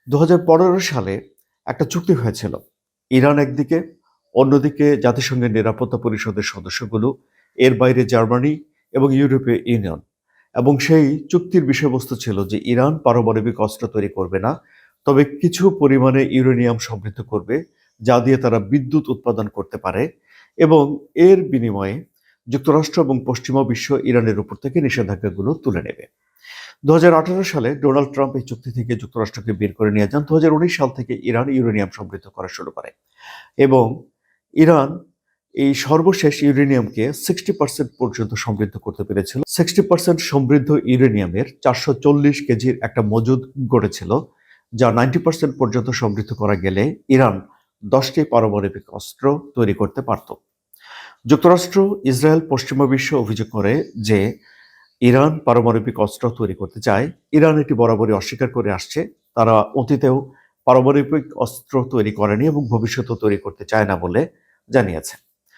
2015 সালে একটা চুক্তি হয়েছিল। ইরান একদিকে, অন্যদিকে জাতিসংঘের নিরাপত্তা পরিষদের সদস্যগুলো, এর বাইরে জার্মানি এবং ইউরোপীয় ইউনিয়ন। এবং সেই চুক্তির বিষয়বস্তু ছিল যে ইরান পারমাণবিক অস্ত্র তৈরি করবে না, তবে কিছু পরিমাণে ইউরেনিয়াম সমৃদ্ধ করবে, যা দিয়ে তারা বিদ্যুৎ উৎপাদন করতে পারে, এবং এর বিনিময়ে যুক্তরাষ্ট্র এবং পশ্চিমা বিশ্ব ইরানের উপর থেকে নিষেধাজ্ঞাগুলো তুলে নেবে। 2018 সালে ডোনাল্ড ট্রাম্প এই চুক্তি থেকে যুক্তরাষ্ট্রকে বের করে নিয়ে যান। 2019 সাল থেকে ইরান ইউরেনিয়াম সমৃদ্ধ করা শুরু করে, এবং ইরান এই সর্বশেষ ইউরেনিয়ামকে 60% পর্যন্ত সমৃদ্ধ করতে পেরেছিল। 60% সমৃদ্ধ ইউরেনিয়ামের 440 কেজির একটা মজুদ গড়েছিল, যা 90% পর্যন্ত সমৃদ্ধ করা গেলে ইরান 10টি পারমাণবিক অস্ত্র তৈরি করতে পারত। যুক্তরাষ্ট্র, ইসরায়েল, পশ্চিমা বিশ্ব অভিযোগ করে যে ইরান পারমাণবিক অস্ত্র তৈরি করতে চায়। ইরান এটি বরাবরই অস্বীকার করে আসছে। তারা অতীতেও পারমাণবিক অস্ত্র তৈরি করেনি এবং ভবিষ্যতেও তৈরি করতে চায় না বলে জানিয়েছে।